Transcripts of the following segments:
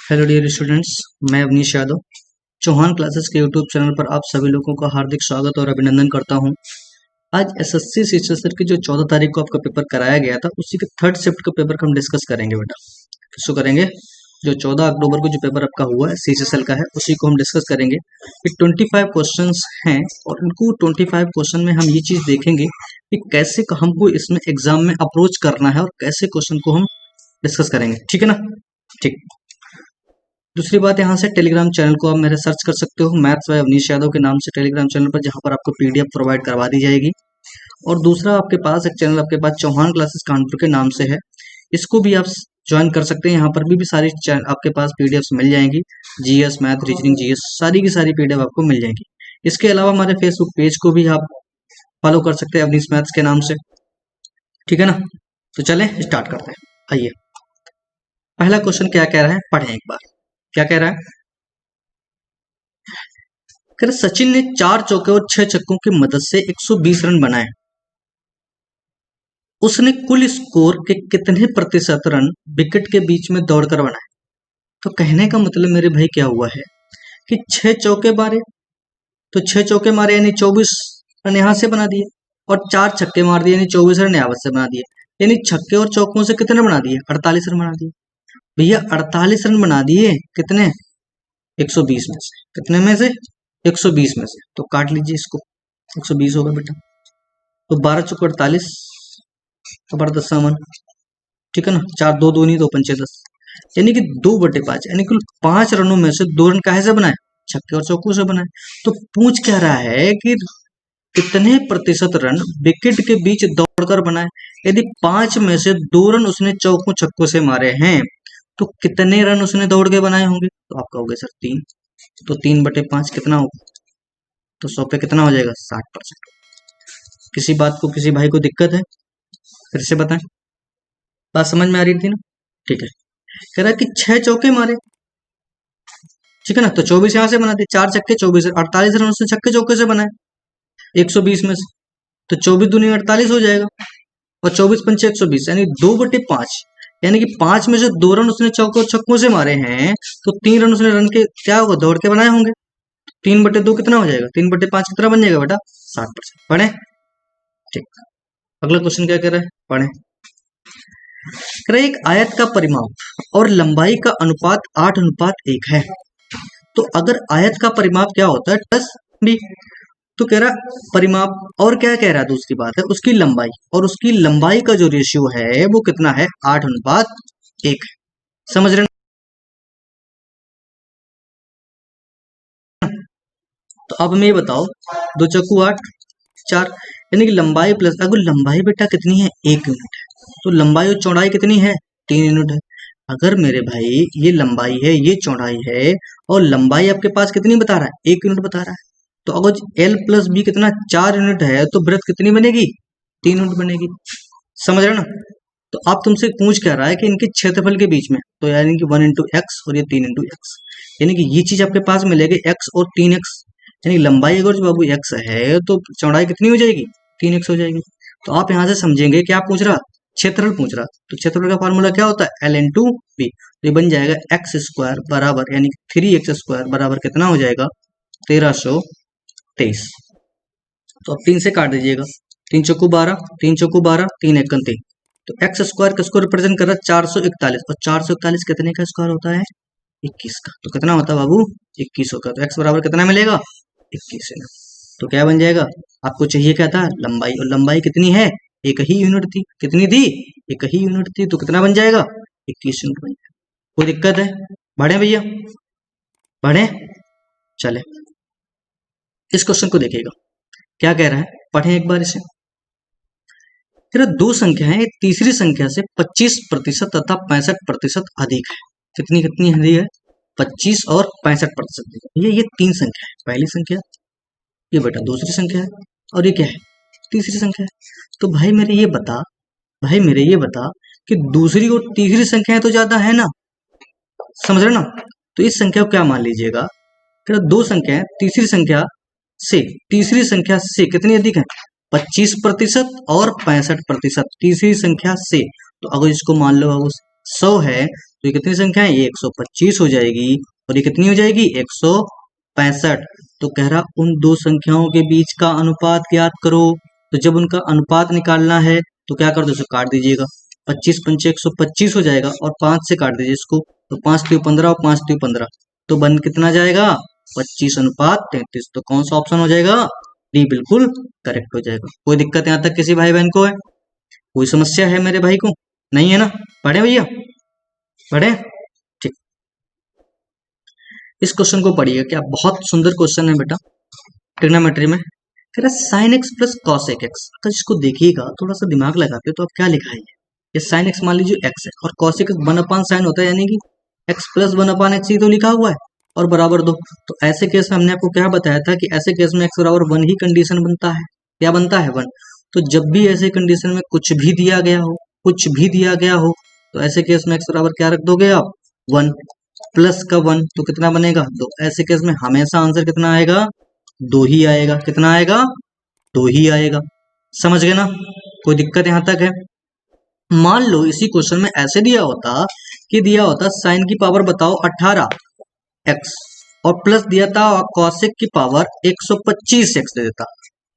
Hello dear students, मैं Awanish Yadav Chauhan classes के YouTube channel पर आप सभी लोगों का हार्दिक स्वागत और अभिनंदन करता हूं। आज एसएससी शिक्षक की जो 14 तारीख को आपका पेपर कराया गया था उसी के थर्ड शिफ्ट का पेपर हम डिस्कस करेंगे बेटा। किसको करेंगे? जो 14 अक्टूबर को जो पेपर आपका हुआ है सीसीएसएल का है उसी को हम डिस्कस करेंगे। ये 25 क्वेश्चन हैं और इनको 25 क्वेश्चन में हम ये चीज देखेंगे कि कैसे हमको इसमें एग्जाम में अप्रोच करना है और कैसे क्वेश्चन को हम डिस्कस करेंगे। ठीक है ना? ठीक। दूसरी बात, यहाँ से टेलीग्राम चैनल को आप मेरे सर्च कर सकते हो, मैथ्स बाय अवनीश यादव के नाम से टेलीग्राम चैनल पर, जहाँ पर आपको पीडीएफ प्रोवाइड करवा दी जाएगी। और दूसरा आपके पास एक चैनल आपके पास चौहान क्लासेस कानपुर के नाम से है, इसको भी आप ज्वाइन कर सकते हैं। यहाँ पर भी सारी आपके पास पीडीएफ मिल जाएंगी, जीएस, मैथ, रीजनिंग, जीएस सारी की सारी पीडीएफ आपको मिल जाएंगी। इसके अलावा हमारे फेसबुक पेज को भी आप फॉलो कर सकते हैं अवनीश मैथ्स के नाम से। ठीक है ना? तो चलें स्टार्ट करते हैं। आइए, पहला क्वेश्चन क्या कह रहा है, पढ़ें एक बार। क्या कह रहा है? सचिन ने 4 चौके और 6 छक्कों की मदद से 120 रन बनाए। उसने कुल स्कोर के कितने प्रतिशत रन विकेट के बीच में दौड़कर बनाए? तो कहने का मतलब मेरे भाई क्या हुआ है कि 6 चौके मारे, तो 6 चौके मारे यानी 24 रन यहां से बना दिए, और 4 छक्के मार दिए यानी 24 रन यहां से बना दिए, यानी छक्के और चौकों से कितने बना दिए? 48 रन बना दिए। भैया 48 रन बना दिए, कितने? 120 में से। कितने में से? 120 में से। तो काट लीजिए इसको, 120 होगा बेटा। तो 12 चौके 48, 10 ठीक है ना? 4 2 2 नहीं, 2 5 10, यानी कि 2/5, यानी कुल 5 रनों में से 2 रन काहे से बनाए? छक्के और चौकों से बनाए। तो पूछ कह रहा है कि कितने प्रतिशत रन विकेट के बीच दौड़कर बनाए। यदि 5 में से 2 रन उसने चौकों छक्कों से मारे हैं तो कितने रन उसने दौड़ के बनाए होंगे? तो आपका हो गया सर 3। तो 3/5 कितना होगा? तो 100 पे कितना हो जाएगा? 60%। किसी बात को, किसी भाई को दिक्कत है? फिर से बताएं, बात समझ में आ रही थी ना? ठीक है। कह रहा है कि 6 चौके मारे, ठीक है ना? तो 24 यहां से बना दिए, 4 छक्के 24, 48 रन उसने छक्के चौके से बनाए 120 में से। तो 24 दूनी 48 हो जाएगा, और 24 पंचे 120, यानी 2/5, यानी कि 5 में से 2 रन उसने चौकों छक्कों से मारे हैं, तो 3 रन उसने रन के क्या होगा? दौड़ के बनाए होंगे। 3/2 कितना हो जाएगा? 3/5 कितना बन जाएगा बेटा? 60%। पढ़े? ठीक। अगला क्वेश्चन क्या कह रहा है, पढ़े। कह रहा है एक आयत का परिमाप और लंबाई का अनुपात 8:1 है। तो अगर आयत का परिमाप क्या होता है? 10b। तो कह रहा परिमाप, और क्या कह रहा है? दूसरी बात है उसकी लंबाई, और उसकी लंबाई का जो रेशियो है वो कितना है? 8:1 है। समझ रहे? तो अब हमें बताओ, 2 चक्कू 8, 4, यानी कि लंबाई प्लस, अगर लंबाई बेटा कितनी है? 1 यूनिट है, तो लंबाई और चौड़ाई कितनी है? 3 यूनिट है। अगर मेरे भाई ये लंबाई है, ये चौड़ाई है, और लंबाई आपके पास कितनी बता रहा है? 1 यूनिट बता रहा है, तो अगर L प्लस बी कितना? 4 यूनिट है, तो ब्रेथ कितनी बनेगी? 3 यूनिट बनेगी। समझ रहे ना? तो आप तुमसे पूछ क्या रहा है कि इनके क्षेत्रफल के बीच में, तो यानी कि 1 × x और ये 3 × x, यानी कि ये चीज आपके पास मिलेगी x और 3x, यानी लंबाई अगर जो बाबू x है तो चौड़ाई कितनी हो जाएगी? 3x हो जाएगी। तो आप यहाँ से समझेंगे क्या पूछ रहा? क्षेत्रफल पूछ रहा। तो क्षेत्रफल का फॉर्मूला क्या होता है? L × b। तो ये बन जाएगा x² बराबर, यानी 3x² बराबर कितना हो जाएगा? 1323। तो अब 3 से काट दीजिएगा, 3 चौकू 12, 3 चौकू 12, 3 एकम 3। तो x² किसको रिप्रेजेंट कर रहा है? 441, और 441 कितने का स्क्वायर होता है? 21 का। तो कितना होता है बाबू? 21 होगा। तो x बराबर कितना मिलेगा? 21 है। तो क्या बन जाएगा? आपको चाहिए क्या था? लंबाई, और लंबाई कितनी है? 1 ही यूनिट थी। कितनी थी? 1 ही यूनिट थी। तो कितना बन जाएगा? 21 यूनिट बन जाएगा। कोई दिक्कत है? बढ़े भैया, बढ़े? चले इस क्वेश्चन को देखिएगा, क्या कह रहा है, पढ़ें एक बार इसे। फिर 2 संख्याएं तीसरी संख्या से 25% तथा 65% अधिक है। कितनी कितनी अधिक है? 25 और 65%। ये 3 संख्या है। पहली संख्या, ये बेटा दूसरी संख्या है, और ये क्या है? तीसरी संख्या है। तो भाई मेरे ये बता कि दूसरी और तीसरी संख्याएं तो ज्यादा है ना? समझ रहे ना? तो इस संख्या को क्या मान लीजिएगा? 2 संख्याएं तीसरी संख्या से कितनी अधिक है? 25% और 65%। तीसरी संख्या से, तो अगर इसको मान लो 100 है, तो ये कितनी संख्या है, ये 125 हो जाएगी और ये कितनी हो जाएगी 165। तो कह रहा उन दो संख्याओं के बीच का अनुपात ज्ञात करो। तो जब उनका अनुपात निकालना है तो क्या कर दो, इसे काट दीजिएगा। 25 पंचे 125 हो जाएगा और 5 से काट दीजिए इसको, तो 5 3 15 और 5 3 15, तो बन कितना जाएगा 25:33। तो कौन सा ऑप्शन हो जाएगा, डी बिल्कुल करेक्ट हो जाएगा। कोई दिक्कत यहाँ तक किसी भाई बहन को है, कोई समस्या है मेरे भाई को, नहीं है ना? पढ़े भैया, पढ़े, ठीक। इस क्वेश्चन को पढ़िए, क्या बहुत सुंदर क्वेश्चन है बेटा, ट्रिग्नोमेट्री में। कह रहा साइन एक्स प्लस कॉस एक एक्स। अगर इसको देखिएगा, थोड़ा सा दिमाग लगाते हो तो आप क्या लिखा है, ये साइन एक्स मान लीजिए एक्स है और कॉस एक्स 1/sin होता है, यानी कि एक्स प्लस 1/x ही तो लिखा हुआ है और बराबर 2। तो ऐसे केस में हमने आपको क्या बताया था कि ऐसे केस में एक्स बराबर 1 ही कंडीशन बनता है। क्या बनता है, 1। तो जब भी ऐसे कंडीशन में कुछ भी दिया गया हो, कुछ भी दिया गया हो, तो ऐसे केस में एक्स बराबर क्या रख दोगे आप, 1 प्लस का 1, तो कितना बनेगा 2। ऐसे केस में हमेशा आंसर कितना आएगा, 2 ही आएगा। कितना आएगा, 2 ही आएगा। समझ गए ना? कोई दिक्कत यहां तक है? मान लो इसी क्वेश्चन में ऐसे दिया होता कि दिया होता साइन की पावर बताओ 18x और प्लस दिया था कॉसेक की पावर 125x दे देता,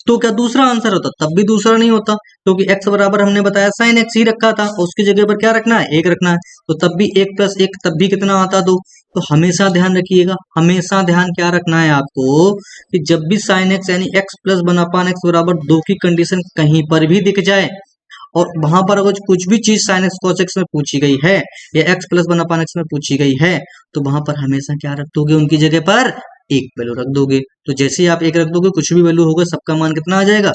तो क्या दूसरा आंसर होता? तब भी दूसरा नहीं होता, क्योंकि x बराबर हमने बताया साइन x ही रखा था, उसकी जगह पर क्या रखना है, 1 रखना है। तो तब भी 1 + 1 तब भी कितना आता, 2। तो हमेशा ध्यान रखिएगा, हमेशा ध्यान क्या रखना है आपको कि जब भी साइन x यानी x + 1/x बराबर 2 की कंडीशन कहीं पर भी दिख जाए और वहां पर अगर कुछ भी चीज साइन एक्स कॉस एक्स में पूछी गई है या x + 1/x में पूछी गई है, तो वहां पर हमेशा क्या रख दोगे, उनकी जगह पर 1 वैल्यू रख दोगे। तो जैसे ही आप 1 रख दोगे, कुछ भी वैल्यू होगा, सबका मान कितना आ जाएगा,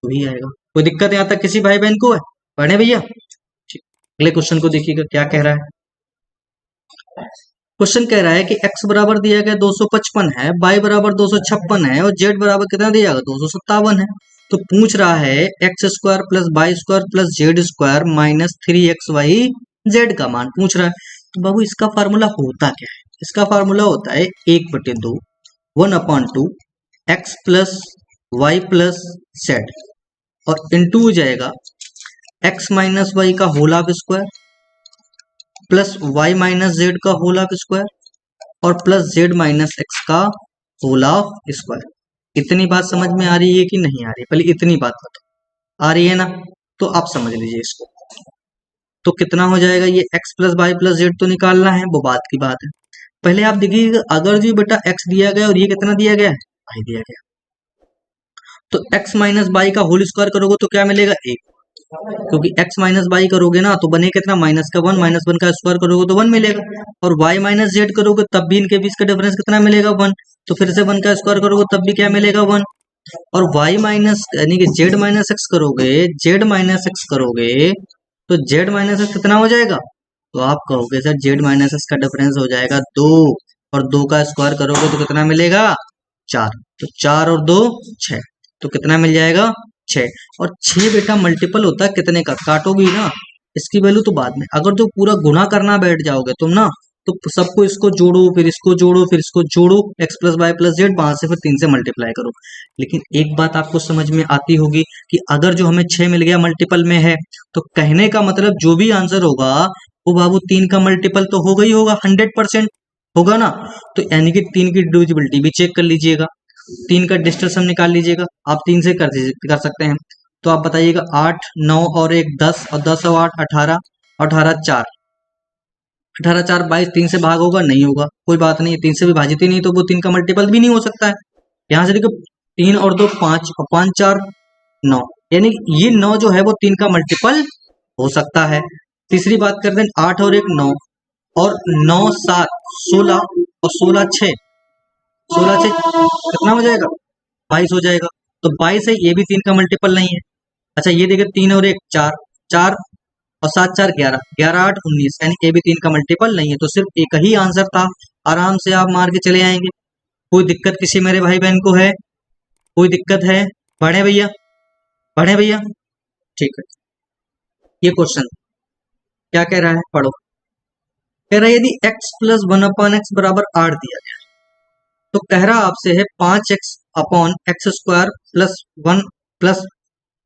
वही आएगा। कोई दिक्कत यहाँ तक किसी भाई बहन को है, पढ़े भैया? ठीक। अगले क्वेश्चन को देखिएगा क्या कह रहा है। क्वेश्चन कह रहा है कि x बराबर दिया गया 255 है, y बराबर 256 है और z बराबर कितना दिया गया, 257 है। तो पूछ रहा है x² + y² + z² - 3xy z का मान पूछ रहा है। तो बाबू इसका फार्मूला होता क्या है, इसका फार्मूला होता है 1/2 1/2 x + y + z और इंटू हो जाएगा x - y का whole of square plus y - z का होल ऑफ स्क्वायर और प्लस z - x का होल ऑफ स्क्वायर। इतनी बात समझ में आ रही है कि नहीं आ रही, पहले इतनी बात बताओ, आ रही है ना? तो आप समझ लीजिए इसको। तो कितना हो जाएगा, ये x + y + z तो निकालना है, वो बात की बात है। पहले आप देखिए, अगर जो बेटा x दिया गया और ये कितना दिया गया है, y दिया गया, तो x - y का होल स्क्वायर करोगे तो क्या मिलेगा, 1। क्योंकि x - y करोगे ना तो बने कितना, -1 -1 का स्क्वायर करोगे तो 1 मिलेगा, और y - z करोगे तब भी इनके बीच का डिफरेंस कितना मिलेगा, 1। तो फिर से 1 का स्क्वायर करोगे तब भी क्या मिलेगा, 1। और y माइनस यानी कि z - x करोगे, z - x करोगे तो z - x कितना हो जाएगा, तो आप कहोगे सर z - x का डिफरेंस हो जाएगा 2 और 2 का स्क्वायर करोगे तो कितना मिलेगा, 4। तो 4 और 2 6, तो कितना मिल जाएगा, 6। और 6 बेटा मल्टीपल होता है कितने का, काटोगे ना, इसकी वैल्यू तो बाद में, अगर जो पूरा गुणा करना बैठ जाओगे तुम ना, तो सबको इसको जोड़ो फिर इसको जोड़ो फिर इसको जोड़ो, x + y + z, वहां से फिर 3 से मल्टीप्लाई करो। लेकिन एक बात आपको समझ में आती होगी कि अगर जो हमें 6 मिल गया मल्टीपल में है, तो कहने का मतलब जो भी आंसर होगा वो बाबू 3 का मल्टीपल तो होगा ही होगा, 100% होगा ना। तो यानी कि 3 की डिविजिबिलिटी भी चेक कर लीजिएगा, 3 का डिस्टेंस हम निकाल लीजिएगा, आप 3 से कर सकते हैं। तो आप बताइएगा 8 9 और 1 10 और 10 और 8 18, 18 4, 18 4 22, 3 से भाग होगा नहीं होगा, कोई बात नहीं, 3 से विभाजित ही नहीं तो वो 3 का मल्टीपल भी नहीं हो सकता है। यहाँ से देखो 3 और 2 5 और 5 4 9, यानी ये 9 जो है वो 3 का मल्टीपल हो सकता है। तीसरी बात करते हैं 8 और 1 9 और 9 7 16 और 16 6, 16 6 कितना हो जाएगा, 22 हो जाएगा। तो 22 है, ये भी 3 का मल्टीपल नहीं है। अच्छा ये देखिए 3 और 1 4, 4 और 7 4 11, 11 8 19, यानी ये भी 3 का मल्टीपल नहीं है। तो सिर्फ एक ही आंसर था, आराम से आप मार के चले आएंगे। कोई दिक्कत किसी मेरे भाई बहन को है, कोई दिक्कत है, पढ़े भैया, पढ़े भैया, ठीक है। ये क्वेश्चन क्या कह रहा है, पढ़ो। कह रहा है यदि x + 1/x बराबर 8 दिया गया, तो कह रहा आपसे है 5x/x² + 1 प्लस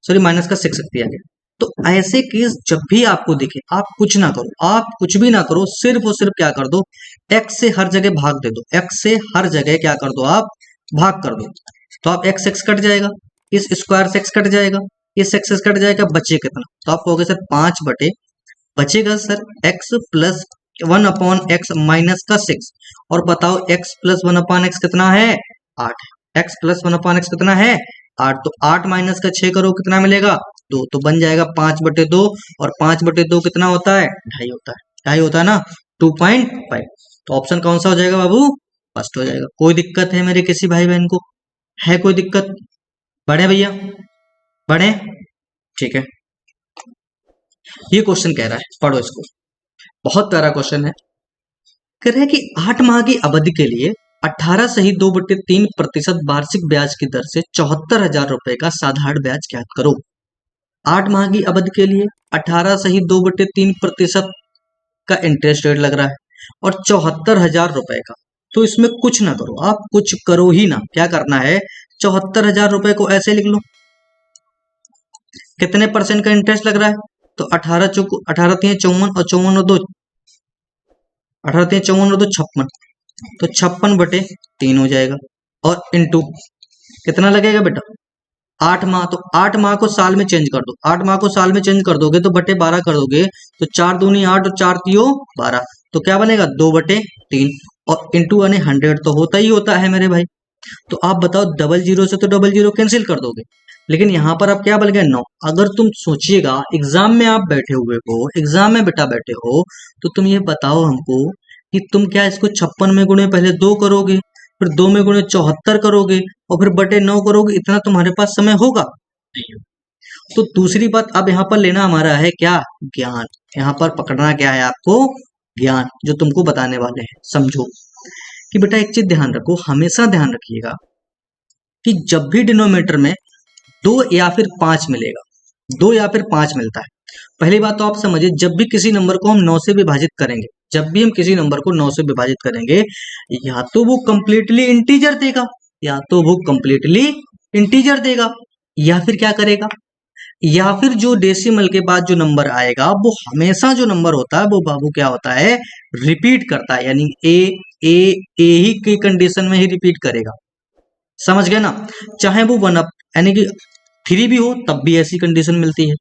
सॉरी माइनस का 6 दिया गया। तो ऐसे केस जब भी आपको दिखे, आप कुछ ना करो, आप कुछ भी ना करो, सिर्फ और सिर्फ क्या कर दो, x से हर जगह भाग दे दो, x से हर जगह क्या कर दो, आप भाग कर दो। तो आप x x कट जाएगा, इस स्क्वायर से x कट जाएगा, इस x से कट जाएगा, बचे कितना, तो आप कहोगे सर 5 बटे, बचेगा sir x plus 1/x minus का 6। और बताओ x प्लस 1/x कितना है, 8। x प्लस 1/x कितना है, 8। तो 8 माइनस का 6 करो, कितना मिलेगा, 2। तो बन जाएगा 5/2। और 5/2 कितना होता है, 2.5 होता है, 2.5 होता है ना, 2.5। तो ऑप्शन कौन सा हो जाएगा बाबू, फर्स्ट हो जाएगा। कोई दिक्कत है मेरे किसी भाई बहन को, है कोई दिक्कत, बढ़े भैया, बढ़े, ठीक है। ये क्वेश्चन कह रहा है, पढ़ो इसको, बहुत प्यारा क्वेश्चन है। कह रहा है कि 8 माह की अवधि के लिए 18 सही 2/3% वार्षिक ब्याज की दर से 74,000 रुपए का साधारण ब्याज ज्ञात करो। 8 माह की अवधि के लिए 18 सही 2/3% का इंटरेस्ट रेट लग रहा है और 74,000 रुपए का। तो इसमें कुछ ना करो, आप कुछ करो ही ना, क्या करना है, 74,000 रुपए को ऐसे लिख लो। कितने परसेंट का इंटरेस्ट लग रहा है, तो 18 3 54 और 54 और 2, 18 3 54 और 2 56, तो 56/3 हो जाएगा। और इंटू कितना लगेगा बेटा, 8 माह, तो 8 माह को साल में चेंज कर दो, 8 माह को साल में चेंज कर दोगे तो बटे 12 कर दोगे, तो 4 दूनी 8 और 4 तियो 12, तो क्या बनेगा 2/3। और इंटू यानी 100 तो होता ही होता है मेरे भाई। तो आप बताओ, डबल जीरो से तो डबल जीरो कैंसिल कर दोगे, लेकिन यहाँ पर आप क्या बन गया 9। अगर तुम सोचिएगा एग्जाम में आप बैठे हुए हो, एग्जाम में बेटा बैठे हो, तो तुम ये बताओ हमको कि तुम क्या इसको 56 में गुणे पहले 2 करोगे, फिर 2 में गुणे 74 करोगे, और फिर बटे 9 करोगे, इतना तुम्हारे पास समय होगा नहीं। तो दूसरी बात, अब यहाँ पर लेना हमारा है क्या, ज्ञान। यहाँ पर पकड़ना क्या है आपको, ज्ञान, जो तुमको बताने वाले हैं। समझो कि बेटा एक चीज ध्यान रखो, हमेशा ध्यान रखिएगा कि जब भी डिनोमिनेटर में 2 या फिर 5 मिलेगा, 2 या फिर 5 मिलता है, पहली बात तो आप समझिए, जब भी किसी नंबर को हम 9 से विभाजित करेंगे, जब भी हम किसी नंबर को 9 से विभाजित करेंगे, या तो वो कंप्लीटली इंटीजर देगा, या तो वो कंप्लीटली इंटीजर देगा, या फिर क्या करेगा, या फिर जो डेसिमल के बाद जो नंबर आएगा, वो हमेशा जो नंबर होता है वो बाबू क्या होता है, रिपीट करता है, यानी ए ही की कंडीशन में ही रिपीट करेगा। समझ गए ना, चाहे वो 1 अप यानी कि 3 भी हो तब भी ऐसी कंडीशन मिलती है।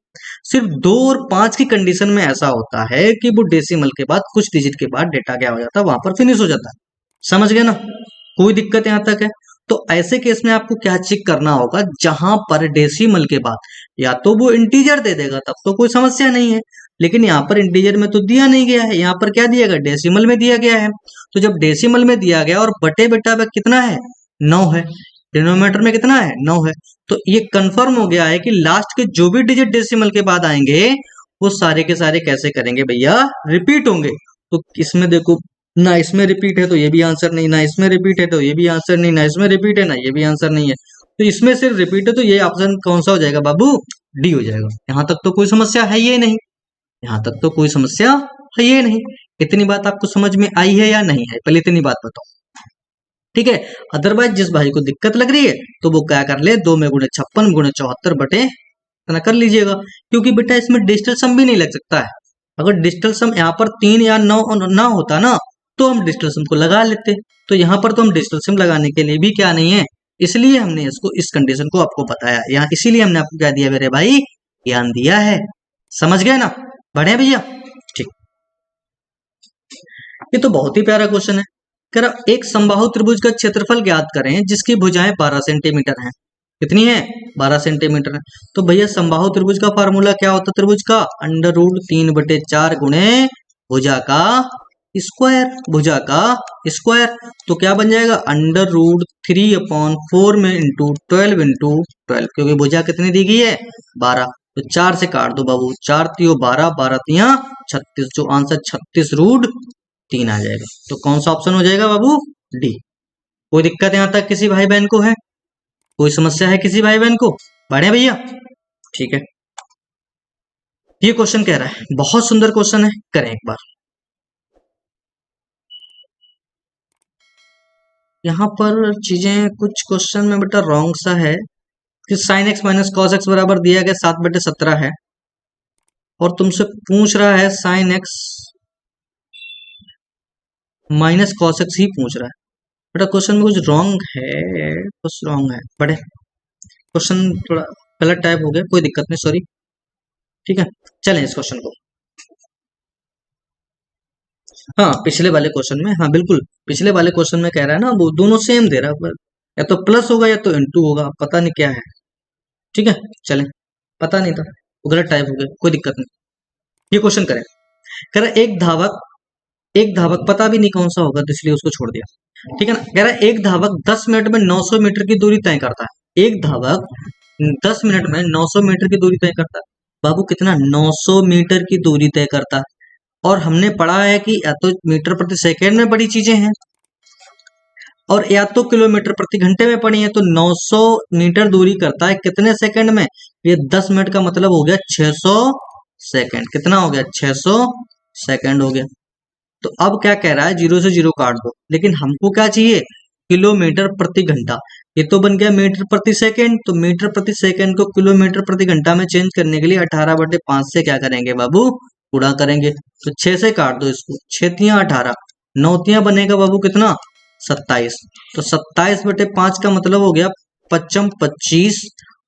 सिर्फ 2 और 5 की कंडीशन में ऐसा होता है कि वो डेसिमल के बाद कुछ डिजिट के बाद डेटा क्या हो जाता है, वहां पर फिनिश हो जाता है। समझ गए ना, कोई दिक्कत यहां तक है। तो ऐसे केस में आपको क्या चेक करना होगा, जहां पर डेसिमल के बाद या तो वो इंटीजर दे देगा तब तो कोई समस्या नहीं है, लेकिन यहाँ पर इंटीजर में तो दिया नहीं गया है, यहाँ पर क्या दिया गया, डेसिमल में दिया गया है। तो जब डेसिमल में दिया गया और बटे बेटा कितना है, 9 है, डिनोमिनेटर में कितना है, 9 है, तो ये कंफर्म हो गया है कि लास्ट के जो भी डिजिट डेसिमल के बाद आएंगे वो सारे के सारे कैसे करेंगे भैया, रिपीट होंगे। तो इसमें देखो, ना इसमें रिपीट है तो ये भी आंसर नहीं, ना इसमें रिपीट है तो ये भी आंसर नहीं, ना इसमें रिपीट है ना ये भी आंसर नहीं है, तो इसमें सिर्फ रिपीट है, तो ये ऑप्शन कौन सा हो जाएगा बाबू, डी हो जाएगा। यहां तक तो कोई समस्या है ये नहीं, यहां तक तो कोई समस्या है ये नहीं। इतनी बात आपको समझ में आई है या नहीं है, पहले इतनी बात बताओ, ठीक है। अदरवाइज जिस भाई को दिक्कत लग रही है तो वो क्या कर ले, 2 में गुणे 56 गुणे 74 बटे इतना कर लीजिएगा, क्योंकि बेटा इसमें डिजिटल सम भी नहीं लग सकता है। अगर डिजिटल सम यहाँ पर 3 या 9 ना होता ना, तो हम डिजिटल सम को लगा लेते। तो यहाँ पर तो हम डिजिटल सम लगाने के लिए भी क्या नहीं है, इसलिए हमने इसको इस कंडीशन को आपको बताया यहाँ, इसीलिए हमने आपको क्या दिया मेरे भाई, ज्ञान दिया है। समझ गए ना, बढ़े भैया, ठीक। ये तो बहुत ही प्यारा क्वेश्चन है। कह रहा एक समबाहु त्रिभुज का क्षेत्रफल ज्ञात करें जिसकी भुजाएं 12 सेंटीमीटर हैं। कितनी है, 12 सेंटीमीटर है। तो भैया समबाहु त्रिभुज का फार्मूला क्या होता है, त्रिभुज का √3/4 गुणे भुजा का स्क्वायर, भुजा का स्क्वायर। तो क्या बन जाएगा, √3/4 में इंटू 12 इंटू 12, क्योंकि भुजा कितनी दी गई है, 12। तो 4 से काट दो बाबू, 4 तियो 12, 12 तिया 36, जो आंसर 36√3 आ जाएगा। तो कौन सा ऑप्शन हो जाएगा बाबू, डी। कोई दिक्कत यहां तक किसी भाई बहन को है, कोई समस्या है किसी भाई बहन को, बढ़े भैया, ठीक है। ये क्वेश्चन कह रहा है, बहुत सुंदर क्वेश्चन है, करें एक बार। यहाँ पर चीजें कुछ क्वेश्चन में बेटा रॉन्ग सा है कि sin x minus cos x बराबर दिया गया 7/17 है, और तुमसे पूछ रहा है sine x minus cos x ही पूछ रहा है। बेटा क्वेश्चन में कुछ रॉन्ग है, कुछ रॉन्ग है बड़े, क्वेश्चन थोड़ा गलत टाइप हो गया, कोई दिक्कत नहीं, सॉरी। ठीक है, चलें इस क्वेश्चन को। हाँ पिछले वाले क्वेश्चन में, हाँ बिल्कुल पिछले वाले क्वेश्चन में कह रहा है ना, वो दोनों सेम दे रहा है, या तो प्लस होगा या तो इनटू होगा, पता नहीं क्या है। ठीक है, चलें, पता नहीं था, वो गलत टाइप हो गया, कोई दिक्कत नहीं। ये क्वेश्चन करें, कह रहा है एक धावक पता भी नहीं कौन सा होगा तो इसलिए उसको छोड़ दिया। ठीक है ना, कह रहा है एक धावक 10 मिनट में 900 मीटर की दूरी तय करता है। एक धावक 10 मिनट में 900 मीटर की दूरी तय करता है। बाबू कितना, 900 मीटर की दूरी तय करता है। और हमने पढ़ा है कि या तो मीटर प्रति सेकेंड में बड़ी चीजें हैं और या तो किलोमीटर प्रति घंटे में पड़ी है। तो 900 मीटर दूरी करता है कितने सेकंड में, ये 10 मिनट का मतलब हो गया 600 सेकंड। कितना हो गया, 600 सेकंड हो गया। तो अब क्या कह रहा है, जीरो से जीरो काट दो, लेकिन हमको क्या चाहिए, किलोमीटर प्रति घंटा। ये तो बन गया मीटर प्रति सेकंड, तो मीटर प्रति सेकंड को किलोमीटर प्रति घंटा में चेंज करने के लिए 18/5 से क्या करेंगे बाबू, गुणा करेंगे। तो 6 से काट दो इसको, 6 तियां 18, 9 तियां बनेगा बाबू कितना, 27। तो 27/5 का मतलब हो गया 55 25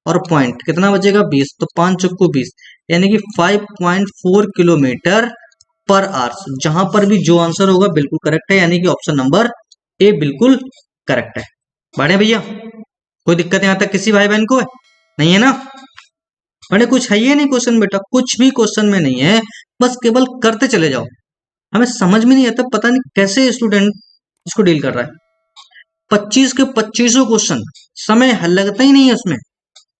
और पॉइंट कितना बचेगा 20, तो 5 चौको 20, यानी कि 5.4 किलोमीटर पर आवर्स। जहां पर भी जो आंसर होगा बिल्कुल करेक्ट है, यानी कि ऑप्शन नंबर ए बिल्कुल करेक्ट है। बढ़े भैया, कोई दिक्कत यहां तक किसी भाई बहन को है? नहीं है ना? बड़े कुछ है ये नहीं क्वेश्चन बेटा, कुछ भी क्वेश्चन में नहीं है, बस केवल करते चले जाओ। हमें समझ में नहीं आता, पता नहीं कैसे स्टूडेंट इसको डील कर रहा है। 25 के 25 क्वेश्चन, समय लगता ही नहीं है उसमें,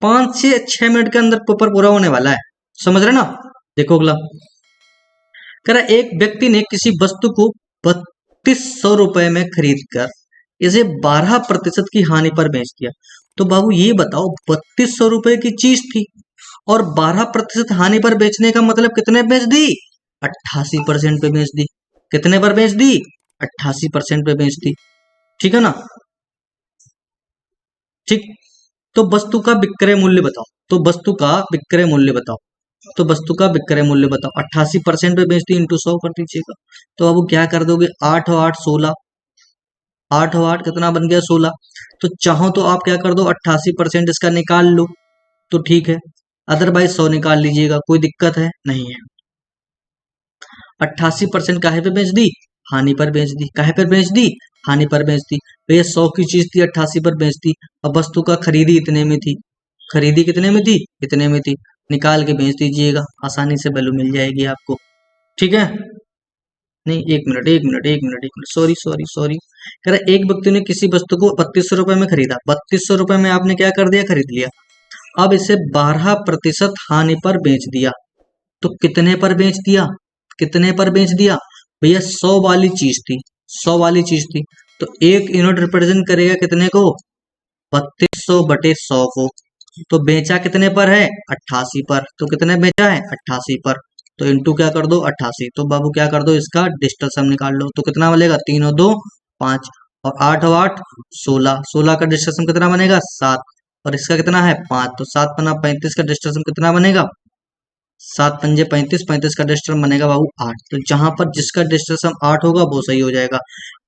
5 से 6 मिनट के अंदर पेपर पूरा होने वाला है, समझ रहे ना? देखो अगला, कह रहा एक व्यक्ति ने किसी वस्तु को 3200 रुपए में खरीद कर इसे 12% की हानि पर बेच दिया। तो बाबू ये बताओ, 3200 रुपए की चीज थी और 12% हानि पर बेचने का मतलब कितने बेच दी, 88% पे बेच दी। कितने पर बेच दी, 88% पे बेच दी। ठीक है ना? ठीक, तो वस्तु का विक्रय मूल्य बताओ, तो वस्तु का विक्रय मूल्य बताओ, तो वस्तु का विक्रय मूल्य बताओ। 88% पे बेचती, इंटू 100 कर दीजिएगा। तो अब क्या कर दोगे, 8 और 8 16, 8 और 8 कितना बन गया 16। तो चाहो तो आप क्या कर दो, 88% इसका निकाल लो तो ठीक है, अदरवाइज 100 निकाल लीजिएगा, कोई दिक्कत है नहीं है। 88% काहे पे बेच दी, हानि पर बेच दी। काहे पर बेच दी, हानि पर बेच दी। भैया 100 की चीज थी, 88 पर बेच दी। अब वस्तु का खरीदी इतने में थी, खरीदी कितने में थी, इतने में थी, निकाल के बेच दीजिएगा, आसानी से वैल्यू मिल जाएगी आपको। ठीक है, नहीं एक मिनट एक मिनट एक मिनट एक मिनट, सॉरी सॉरी सॉरी। कह रहा एक व्यक्ति ने किसी वस्तु को 3200 रुपए में खरीदा, 3200 रुपए में आपने क्या कर दिया, खरीद लिया। अब इसे 12% हानि पर बेच दिया। तो कितने पर बेच दिया, कितने पर बेच दिया भैया, 100 वाली चीज थी, 100 वाली चीज थी। तो एक यूनिट रिप्रेजेंट करेगा कितने को, 3200/100 को। तो बेचा कितने पर है, 88 पर। तो कितने बेचा है, 88 पर। तो इंटू क्या कर दो, 88। तो बाबू क्या कर दो, इसका डिजिटल सम निकाल लो। तो कितना बनेगा, 3 और 2 5 और 8 और 8 16, 16 का डिजिटल सम कितना बनेगा, 7। और इसका कितना है, 5। तो 7 पन्ना 35 का डिजिटल सम कितना बनेगा, 7 पंजे 35, 35 का डिजिटल बनेगा बाबू 8। तो जहां पर जिसका डिजिटल सम 8 होगा वो सही हो जाएगा।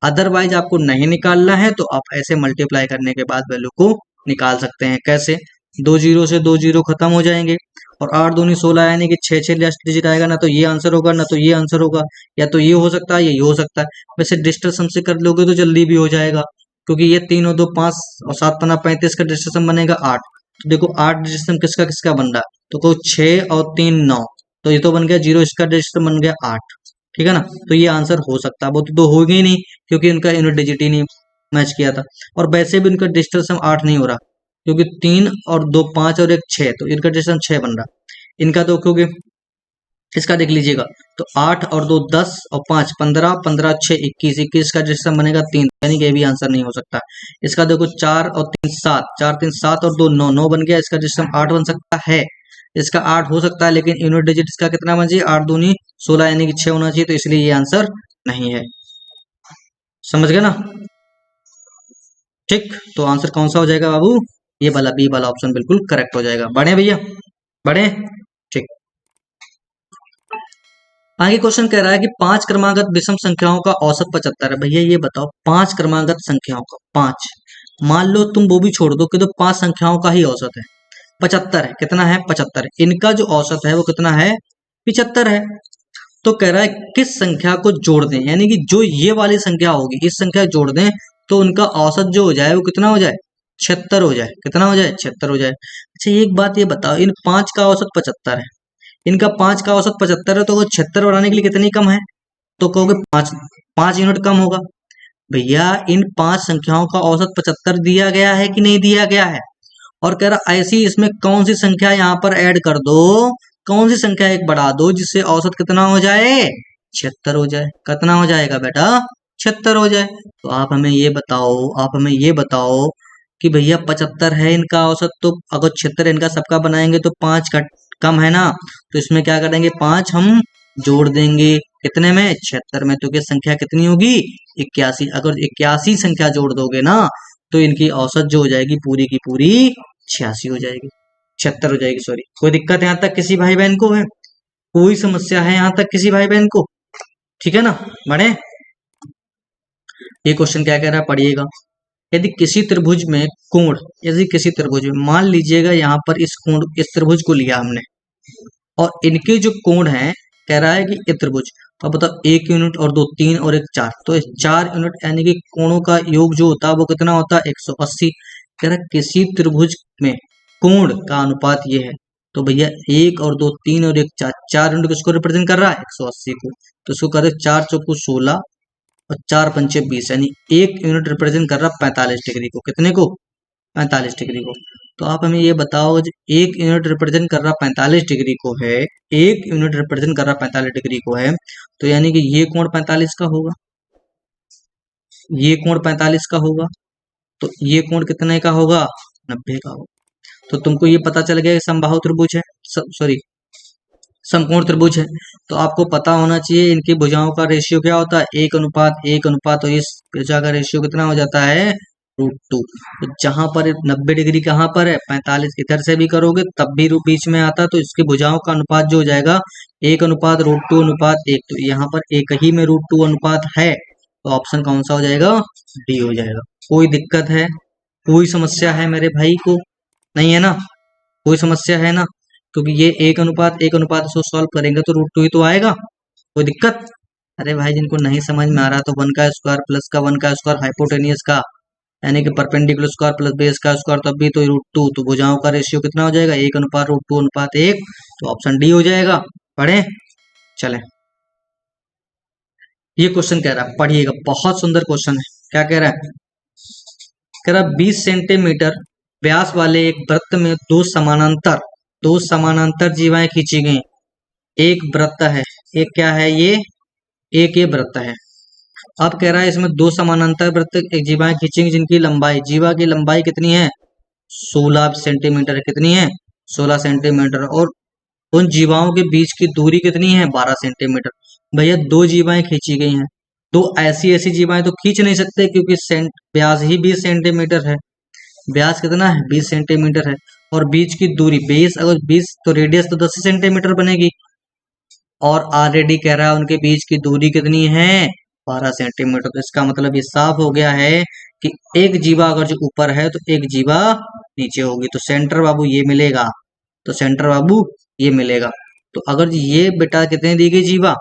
अदरवाइज आपको नहीं निकालना है तो आप ऐसे मल्टीप्लाई करने के बाद वैल्यू को निकाल सकते हैं। कैसे, 2 जीरो से 2 जीरो खत्म हो जाएंगे और 8 दूनी 16, यानी कि 6 6 लास्ट डिजिट आएगा, ना तो ये आंसर होगा ना तो ये आंसर होगा, या तो ये हो सकता है, ये हो सकता है। वैसे डिजिटल सम से कर लोगे तो जल्दी भी हो जाएगा, क्योंकि ये 3 और 2 5 और 7 पन्ना 35 का डिजिटल सम बनेगा 8। तो देखो 8 डिजिटल सम किसका किसका बन रहा है, तो को 6 और 3 9, तो ये तो बन गया 0, इसका डिजिट बन गया 8। ठीक है ना? तो ये आंसर हो सकता है, वो तो होगा ही नहीं क्योंकि इनका यूनिट डिजिट ही नहीं मैच किया था। और वैसे भी इनका डिजिटल सम 8 नहीं हो रहा, क्योंकि 3 और 2 5 और 1 6, तो इनका डिजिटल सम 6 बन रहा। इनका तो क्योंकि इसका देख लीजिएगा, तो 8 और 2 10 और 5 15, 15 6 21, 21 का डिजिटल सम बनेगा 3, यानी कि ये भी आंसर नहीं हो सकता। इसका देखो 4 और 3 7, 4 3 7 और 2 9, 9 बन गया, इसका डिजिटल सम 8 बन सकता है। इसका 8 हो सकता है, लेकिन यूनिट डिजिट इसका कितना बन चाहिए, 8 दूनी 16, यानी कि 6 होना चाहिए, तो इसलिए ये आंसर नहीं है। समझ गए ना? ठीक, तो आंसर कौन सा हो जाएगा बाबू, ये वाला बी वाला ऑप्शन बिल्कुल करेक्ट हो जाएगा। बढ़े भैया, बढ़े। ठीक, आगे क्वेश्चन कह रहा है कि 5 क्रमागत विषम संख्याओं का औसत 75 है। भैया ये बताओ 5 क्रमागत संख्याओं का 5, मान लो तुम वो भी छोड़ दो कि तो 5 संख्याओं का ही औसत है 75 है। कितना है? 75 है। इनका जो औसत है वो कितना है? 75 है। तो कह रहा है किस संख्या को जोड़ दें, यानी कि जो ये वाली संख्या होगी इस संख्या को जोड़ दें तो उनका औसत जो हो जाए वो कितना हो जाए? 76 हो जाए। कितना हो जाए? 76 हो जाए। अच्छा एक बात ये बताओ, इन 5 का औसत 75 है, इनका 5 का औसत 75 है, तो वो 76 बढ़ाने के लिए कितनी कम है? तो कहोगे 5 यूनिट कम होगा। भैया इन 5 संख्याओं का औसत 75 दिया गया है कि नहीं दिया गया है? और कह रहा ऐसी इसमें कौन सी संख्या यहाँ पर ऐड कर दो, कौन सी संख्या एक बढ़ा दो जिससे औसत कितना हो जाए? 76 हो जाए। कितना हो जाएगा बेटा? 76 हो जाए। तो आप हमें ये बताओ कि भैया 75 है इनका औसत, तो अगर 76 इनका सबका बनाएंगे तो 5 का कम है ना, तो इसमें क्या करेंगे? 5 हम जोड़ देंगे। कितने में? 76 में। तो ये संख्या कितनी होगी? 81। अगर 81 संख्या जोड़ दोगे ना तो इनकी औसत जो हो जाएगी पूरी की पूरी 86 हो जाएगी, 76 हो जाएगी, सॉरी। कोई दिक्कत यहाँ तक किसी भाई बहन को है? कोई समस्या है यहाँ तक किसी भाई बहन को? ठीक है ना? बढ़े। ये क्वेश्चन क्या कह रहा है पढ़िएगा। यदि किसी त्रिभुज में कोण, यदि किसी त्रिभुज में मान लीजिएगा यहाँ पर इस त्रिभुज को लिया हमने और इनके जो कोण हैं, कह रहा है कि ये त्रिभुज, तो अब बताओ 1 यूनिट और 2 3 और 1 4, तो इस 4 यूनिट यानी कि कोणों का योग जो होता है वो कितना होता है? 180। कह रहा है किसी त्रिभुज में कोण का अनुपात ये है, तो भैया 1 और 2 3 और 1 4, 4 यूनिट किसको रिप्रेजेंट कर रहा है? 180 को। तो इसको कर 4 चौको 16 और 4 पंचे 20, यानी 1 यूनिट रिप्रेजेंट कर रहा 45 डिग्री को। कितने को? 45 डिग्री को। तो आप हमें ये बताओ, जो 1 यूनिट रिप्रेजेंट कर रहा 45 डिग्री को है, 1 यूनिट रिप्रेजेंट कर रहा 45 डिग्री को है, तो यानी कि ये कोण 45 का होगा, ये कोण 45 का होगा, तो ये कोण कितने का होगा? 90 का होगा। तो तुमको ये पता चल गया कि समबाहु त्रिभुज है, सॉरी समकोण त्रिभुज है। तो आपको पता होना चाहिए इनकी भुजाओं का रेशियो क्या होता है? 1 अनुपात, तो इस भुजा का रेशियो कितना हो जाता है? √2। तो जहां पर 90 डिग्री कहाँ पर है? 45 इधर से भी करोगे तब भी रूप बीच में आता, तो इसकी भुजाओं का अनुपात जो हो जाएगा 1 अनुपात √2 अनुपात 1। तो यहाँ पर एक ही में √2 अनुपात है, तो ऑप्शन कौन सा हो जाएगा? डी हो जाएगा। कोई दिक्कत है? कोई समस्या है मेरे भाई को? नहीं है ना? कोई समस्या है ना? क्योंकि ये 1 अनुपात इसको सॉल्व करेंगे तो √2 ही तो आएगा। कोई दिक्कत? अरे भाई जिनको नहीं समझ में आ रहा तो 1 का स्क्वायर प्लस का 1 का स्क्वायर हाइपोटेनियस का, यानी कि परपेंडिकुलर स्क्वायर प्लस बेस का स्क्वायर, तब भी तो √2। तो भुजाओं का रेशियो कितना हो जाएगा? 1 अनुपात √2 अनुपात 1। तो ऑप्शन डी हो जाएगा। पढ़े चले। ये क्वेश्चन कह रहा है पढ़िएगा, बहुत सुंदर क्वेश्चन है। क्या कह रहा है? कह रहा 20 सेंटीमीटर व्यास वाले एक वृत्त में दो समानांतर जीवाएं खींची गई। एक वृत्त है, एक क्या है ये? एक ये वृत्त है। अब कह रहा है इसमें 2 समानांतर वृत्त एक जीवाएं खींचेंगी जिनकी लंबाई, जीवा की लंबाई कितनी है? 16 सेंटीमीटर। कितनी है? 16 सेंटीमीटर। और उन जीवाओं के बीच की दूरी कितनी है? 12 सेंटीमीटर। भैया 2 जीवाएं खींची गई हैं, तो ऐसी ऐसी जीवाएं तो खींच नहीं सकते क्योंकि व्यास ही 20 सेंटीमीटर है। व्यास कितना है? 20 सेंटीमीटर है। और बीच की दूरी बेस अगर 20, तो रेडियस तो 10 सेंटीमीटर बनेगी। और ऑलरेडी कह रहा है उनके बीच की दूरी कितनी है? 12 सेंटीमीटर। तो इसका मतलब ये साफ हो गया है कि एक जीवा अगर जो ऊपर है तो एक जीवा नीचे होगी, तो सेंटर बाबू ये मिलेगा, तो सेंटर बाबू ये मिलेगा। तो अगर ये बेटा कितने दी गई जीवा,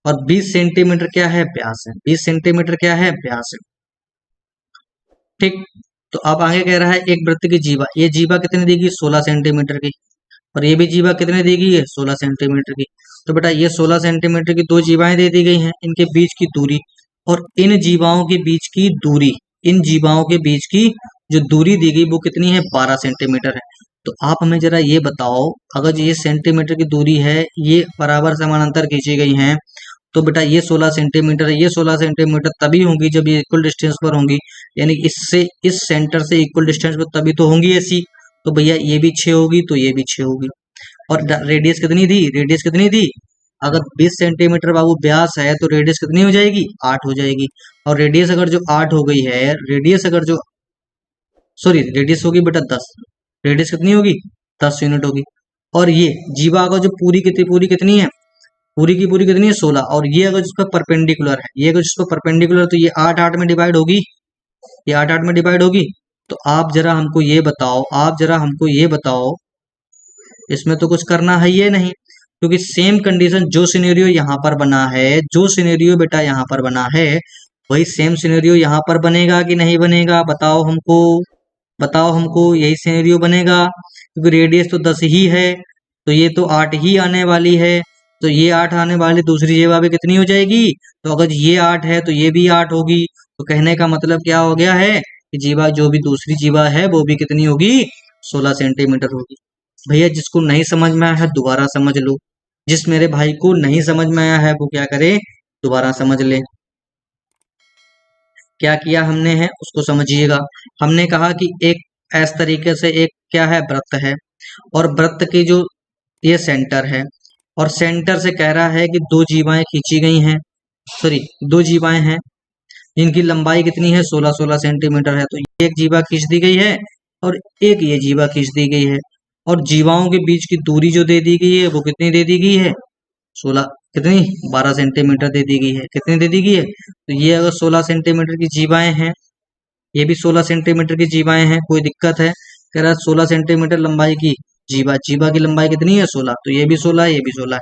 और 20 सेंटीमीटर क्या है? व्यास है। 20 सेंटीमीटर क्या है? व्यास है। ठीक। तो अब आगे कह रहा है एक वृत्त की जीवा, ये जीवा कितने देगी? 16 सेंटीमीटर की। और ये भी जीवा कितने देगी? है 16 सेंटीमीटर की। तो बेटा ये 16 सेंटीमीटर की 2 जीवाएं दे दी गई हैं, इनके बीच की दूरी, और इन जीवाओं के बीच की दूरी, इन जीवाओं के बीच की जो दूरी दी गई वो कितनी है? 12 सेंटीमीटर है। तो आप हमें जरा ये बताओ, अगर ये सेंटीमीटर की दूरी है, ये बराबर समानांतर खींची गई हैं, तो बेटा ये 16 सेंटीमीटर है, ये 16 सेंटीमीटर तभी होंगी जब ये इक्वल डिस्टेंस पर होंगी, यानी इससे इस सेंटर से इक्वल डिस्टेंस पर तभी तो होंगी ऐसी। तो भैया ये भी 6 होगी, तो ये भी 6 होगी। और रेडियस कितनी थी? रेडियस कितनी थी? अगर 20 सेंटीमीटर बाबू व्यास है तो रेडियस कितनी हो जाएगी? 8 हो जाएगी। और रेडियस अगर जो 8 हो गई है, रेडियस अगर जो सॉरी रेडियस होगी बेटा 10, रेडियस कितनी होगी? 10 यूनिट होगी। और ये जीवा अगर जो पूरी कितनी है? पूरी की पूरी कितनी है 16, और ये अगर जिस पर परपेंडिकुलर है, ये अगर जिस पर परपेंडिकुलर तो ये 8 8 में डिवाइड होगी, ये 8 8 में डिवाइड होगी। तो आप जरा हमको ये बताओ, आप जरा हमको ये बताओ, इसमें तो कुछ करना है ये नहीं, क्योंकि सेम कंडीशन जो सिनेरियो यहाँ पर बना है, जो सिनेरियो बेटा यहाँ पर बना है, वही सेम सिनेरियो यहाँ पर बनेगा कि नहीं बनेगा, बताओ हमको, बताओ हमको। यही सिनेरियो बनेगा, क्योंकि रेडियस तो 10 ही है, तो ये तो 8 ही आने वाली है, तो ये 8 आने वाली, दूसरी जीवा भी कितनी हो जाएगी, तो अगर ये 8 है तो ये भी 8 होगी। तो कहने का मतलब क्या हो गया है कि जीवा, जो भी दूसरी जीवा है वो भी कितनी होगी, 16 सेंटीमीटर होगी। भैया जिसको नहीं समझ में आया है दोबारा समझ लो, जिस मेरे भाई को नहीं समझ में आया है वो क्या करे, दोबारा समझ ले। क्या किया हमने है उसको समझिएगा। हमने कहा कि एक इस तरीके से एक क्या है, वृत्त है, और वृत्त की जो ये सेंटर है, और सेंटर से कह रहा है कि दो जीवाएं खींची गई हैं, सॉरी दो जीवाएं हैं जिनकी लंबाई कितनी है, 16 16 सेंटीमीटर है। तो ये एक जीवा खींच दी गई है और एक ये जीवा खींच दी गई है, और जीवाओं के बीच की दूरी जो दे दी गई है वो कितनी दे दी गई है, 16 कितनी 12 सेंटीमीटर दे दी गई है। कितनी दे दी गई है, तो ये अगर 16 सेंटीमीटर की जीवाएं हैं, ये भी 16 सेंटीमीटर की जीवाएं हैं, कोई दिक्कत है, कह रहा है 16 सेंटीमीटर लंबाई की जीवा, जीवा की लंबाई कितनी है 16, तो ये भी 16 है, ये भी 16 है।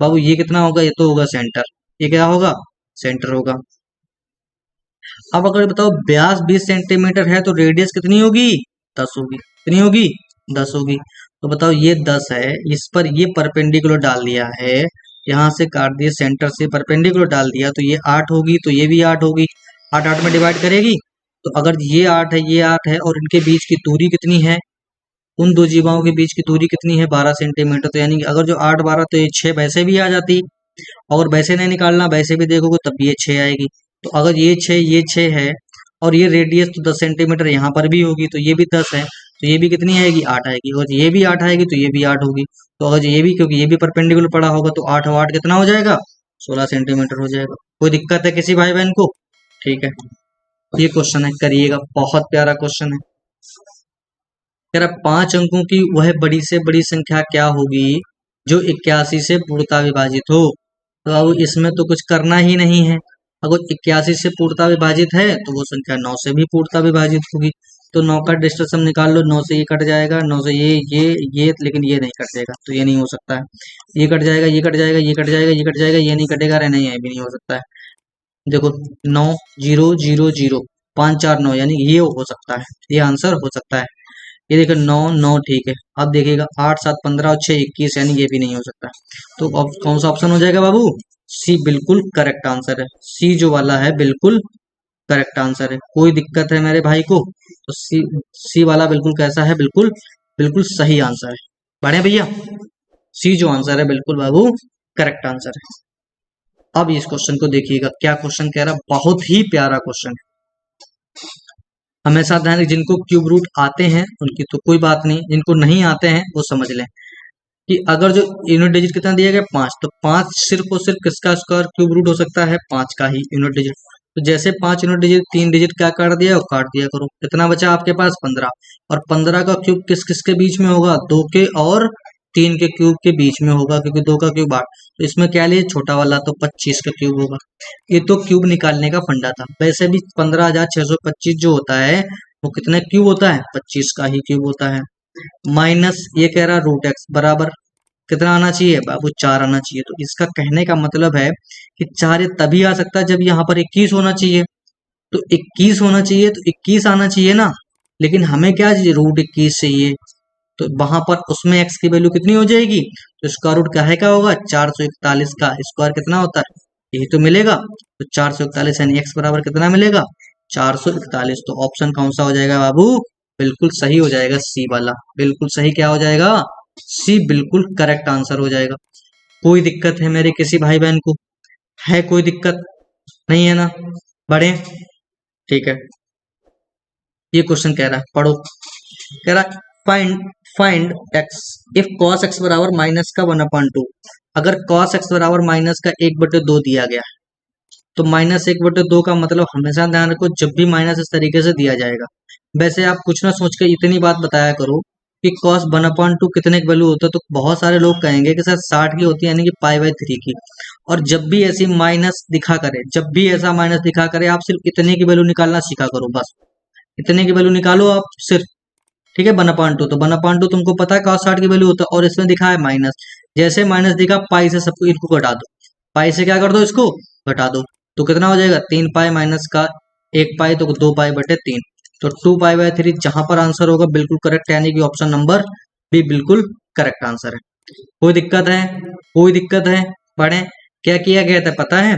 बाबू ये कितना होगा, ये तो होगा सेंटर, ये क्या होगा, सेंटर होगा। अब अगर बताओ व्यास 20 सेंटीमीटर है तो रेडियस कितनी होगी, 10 होगी। कितनी होगी, 10 होगी। तो बताओ ये 10 है, इस पर ये परपेंडिकुलर डाल दिया है, यहाँ से काट दिए, सेंटर से परपेंडिकुलर डाल दिया, तो ये 8 होगी, तो ये भी 8 होगी, 8 8 में डिवाइड करेगी। तो अगर ये 8 है, ये 8 है, और इनके बीच की दूरी कितनी है, उन दो जीवाओं के बीच की दूरी कितनी है, 12 सेंटीमीटर। तो यानी कि अगर जो 8 12 तो ये 6 वैसे भी आ जाती, और वैसे नहीं निकालना, वैसे भी देखोगे तब भी ये 6 आएगी। तो अगर ये 6 है, और ये रेडियस तो 10 सेंटीमीटर यहाँ पर भी होगी, तो ये भी 10 है, तो ये भी कितनी आएगी, 8 आएगी, और ये भी 8 आएगी, तो ये भी 8 होगी। तो अगर ये भी, क्योंकि ये भी परपेंडिकुलर पड़ा होगा, तो 8 और 8 कितना हो जाएगा, 16 सेंटीमीटर हो जाएगा। कोई दिक्कत है किसी भाई बहन को, ठीक है। ये क्वेश्चन है, करिएगा, बहुत प्यारा क्वेश्चन है। कह रहा 5 अंकों की वह बड़ी से बड़ी संख्या क्या होगी जो 81 से पूर्णतः विभाजित हो। तो अब इसमें तो कुछ करना ही नहीं है, अगर 81 से पूर्णतः विभाजित है तो वो संख्या 9 से भी पूर्णतः विभाजित होगी। तो 9 का डिस्टेंस हम निकाल लो, 9 से ये कट जाएगा, 9 से ये, लेकिन ये नहीं कटेगा, तो ये नहीं हो सकता है। ये कट जाएगा, ये कट जाएगा, ये कट जाएगा, ये कट जाएगा, ये नहीं कटेगा, अरे नहीं, ये भी नहीं हो सकता है। देखो 9 0 0 0 5 4 9, यानी ये हो सकता है, ये आंसर हो सकता है। ये देखो 9 9 ठीक है। अब देखिएगा 8 7 15 और 6 21, यानी ये भी नहीं हो सकता। तो अब कौन सा ऑप्शन हो जाएगा बाबू, सी बिल्कुल करेक्ट आंसर है, सी जो वाला है बिल्कुल करेक्ट आंसर है। कोई दिक्कत है मेरे भाई को, तो सी वाला बिल्कुल कैसा है, बिल्कुल बिल्कुल सही आंसर है। बढ़े भैया, सी जो आंसर है बिल्कुल बाबू करेक्ट आंसर है। अब इस क्वेश्चन को देखिएगा, क्या क्वेश्चन कह रहा, बहुत ही प्यारा क्वेश्चन है। हमेशा ध्यान, जिनको क्यूब रूट आते हैं उनकी तो कोई बात नहीं, जिनको नहीं आते हैं वो समझ लें कि अगर जो यूनिट डिजिट कितना दिया गया 5, तो 5 सिर्फ और सिर्फ किसका स्क्वायर क्यूब रूट हो सकता है, 5 का ही यूनिट डिजिट। तो जैसे 5 यूनिट डिजिट 3 डिजिट क्या काट दिया, और काट दिया करो, कितना बचा आपके पास 15, और 15 का क्यूब किस किस के बीच में होगा, 2 के और 3 के क्यूब के बीच में होगा, क्योंकि 2 का क्यूब 8, तो इसमें क्या लिए छोटा वाला, तो 25 का क्यूब होगा। ये तो क्यूब निकालने का फंडा था, वैसे भी 15,625 जो होता है वो कितने क्यूब होता है, 25 का ही क्यूब होता है। माइनस ये कह रहा रूट एक्स बराबर कितना आना चाहिए बाबू, 4 आना चाहिए। तो इसका कहने का मतलब है कि 4 ये तभी आ सकता है जब यहाँ पर 21 होना चाहिए, तो 21 होना चाहिए, तो 21 आना चाहिए ना, लेकिन हमें क्या चाहिए, रूट 21 चाहिए। तो वहां पर उसमें x की वैल्यू कितनी हो जाएगी, तो स्क्वायर रूट का है क्या होगा, 441 का स्क्वायर कितना होता है, यही तो मिलेगा। तो 441 यानी x बराबर कितना मिलेगा, 441। तो ऑप्शन कौन सा हो जाएगा बाबू, बिल्कुल सही हो जाएगा, सी वाला बिल्कुल सही, क्या हो जाएगा, सी बिल्कुल करेक्ट आंसर हो जाएगा। कोई दिक्कत है मेरे किसी भाई बहन को, है कोई दिक्कत नहीं है ना, बढ़े, ठीक है। ये क्वेश्चन कह रहा है, पढ़ो, कह रहा है find find x if cos x बराबर माइनस का 1/2। अगर कॉस एक्स बराबर माइनस का 1/2 दिया गया है, तो माइनस 1/2 का मतलब हमेशा ध्यान रखो, जब भी माइनस इस तरीके से दिया जाएगा, वैसे आप कुछ ना सोच के इतनी बात बताया करो कि cos 1/2 कितने की वैल्यू होता है, तो बहुत सारे लोग कहेंगे कि सर 60 की होती है, यानी कि π/3 की। और जब भी ऐसी माइनस दिखा करे, जब भी ऐसा माइनस दिखा करे, आप सिर्फ इतने की वैल्यू निकालना सीखा करो, बस इतने की वैल्यू निकालो आप सिर्फ। ठीक है, 1/2, तो 1/2 तुमको पता है cos 60 की वैल्यू होता है, और इसमें दिखा है माइनस। जैसे माइनस दिखा, पाई से सबको इनको घटा दो, पाई से क्या कर दो, इसको घटा दो, तो कितना हो जाएगा, 3 पाई माइनस का 1 पाई, तो 2 पाई/3, तो 2 पाई/3 जहां पर आंसर होगा बिल्कुल करेक्ट, यानी कि ऑप्शन नंबर बी बिल्कुल करेक्ट आंसर है। कोई दिक्कत है, कोई दिक्कत है? पढ़े क्या किया गया था पता है,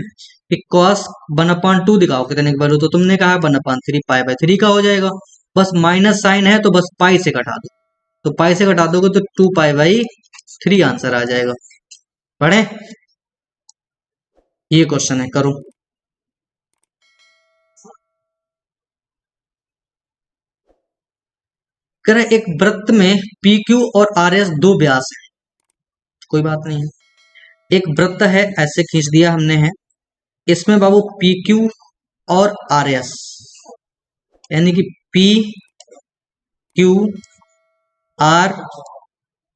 कि cos 1/2 दिखाओ कितने की वैल्यू, तो तुमने कहा 1/3 π/3 का हो जाएगा। बस माइनस साइन है तो बस पाई से घटा दो, तो पाई से घटा दोगे तो 2 π/3 आंसर आ जाएगा। पढ़े, ये क्वेश्चन है, करो। करें, एक वृत्त में पी क्यू और आर एस दो व्यास है, कोई बात नहीं है, एक वृत्त है, ऐसे खींच दिया हमने है, इसमें बाबू पी क्यू और आर एस, यानी कि पी क्यू आर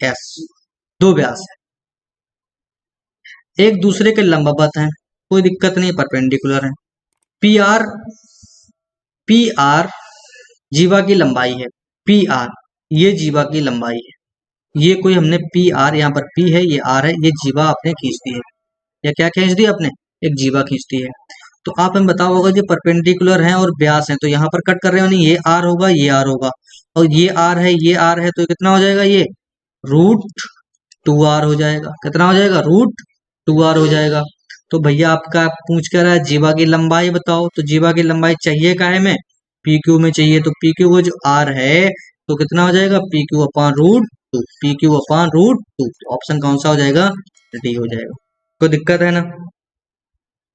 एस दो व्यास है, एक दूसरे के लंबवत हैं, कोई दिक्कत नहीं, परपेंडिकुलर है। पी आर, पी आर जीवा की लंबाई है, पी आर ये जीवा की लंबाई है, ये कोई हमने पी आर, यहाँ पर पी है, ये आर है, ये जीवा आपने खींच दी है, या क्या खींच दी आपने, एक जीवा खींच दी है। तो आप हमें बताओ, अगर ये परपेंडिकुलर हैं और व्यास हैं, तो यहाँ पर कट कर रहे हो नहीं, ये आर होगा, ये आर होगा, और ये आर है, ये आर है, तो कितना हो जाएगा, ये √2r हो जाएगा। कितना हो जाएगा, √2r हो जाएगा। तो भैया आपका पूछ कर रहा है जीवा की लंबाई बताओ, तो जीवा की लंबाई चाहिए काहे में, पी क्यू में चाहिए, तो पी क्यू को जो आर है तो कितना हो जाएगा, P Q upon √2, P Q upon √2, option कौन सा हो जाएगा, डी हो जाएगा। कोई दिक्कत है ना,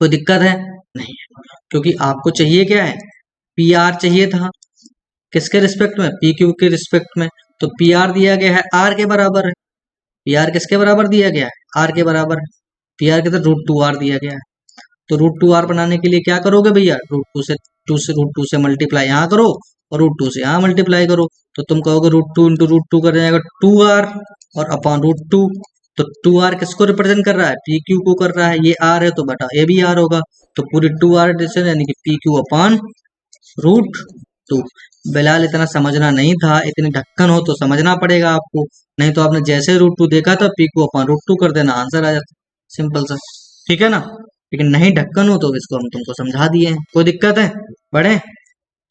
कोई दिक्कत है नहीं है, क्योंकि आपको चाहिए क्या है, पी आर चाहिए था, किसके रिस्पेक्ट में, पी क्यू के रिस्पेक्ट में, तो पी आर दिया गया है आर के बराबर है, पी आर किसके बराबर दिया गया है, आर के बराबर है, पी आर के तो √2r दिया गया है, तो √2r बनाने के लिए क्या करोगे भैया, √2 से मल्टीप्लाई यहाँ करो, और √2 से यहाँ मल्टीप्लाई करो, तो तुम कहोगे √2 इंटू √2 कर जाएगा 2r, और अपॉन √2, तो 2r किसको रिप्रेजेंट कर रहा है, पी क्यू को कर रहा है, ये r है तो बटा ए भी r होगा, तो पूरी 2r डिस्टेंस यानी कि पी क्यू अपॉन √2। बिलाल इतना समझना नहीं था, इतनी ढक्कन हो तो समझना पड़ेगा आपको, नहीं तो आपने जैसे √2 देखा था पी क्यू अपॉन √2 कर देना, आंसर आ जाता, सिंपल सा, ठीक है ना। लेकिन नहीं ढक्कन हो तो इसको हम तुमको समझा दिए हैं, कोई दिक्कत है, पढ़े।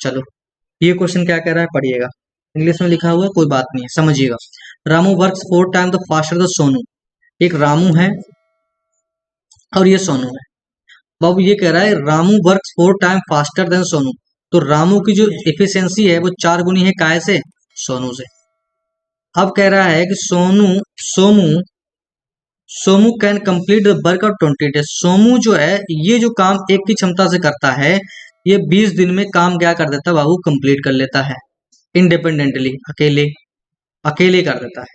चलो, ये क्वेश्चन क्या कह रहा है पढ़िएगा, इंग्लिश में लिखा हुआ है, कोई बात नहीं है, समझिएगा। Ramu works 4 time the faster the Sonu, एक रामू है और ये सोनू है। बाबू ये कह रहा है Ramu works 4 time faster than Sonu, तो रामू की जो एफिशिएंसी है वो 4 गुनी है काय से, सोनू से। अब कह रहा है कि Somu Somu can complete the work of 20 days, Somu जो है ये जो काम एक की क्षमता से करता है, ये 20 दिन में काम क्या कर देता है बाबू, कंप्लीट कर लेता है, इंडिपेंडेंटली, अकेले अकेले कर देता है।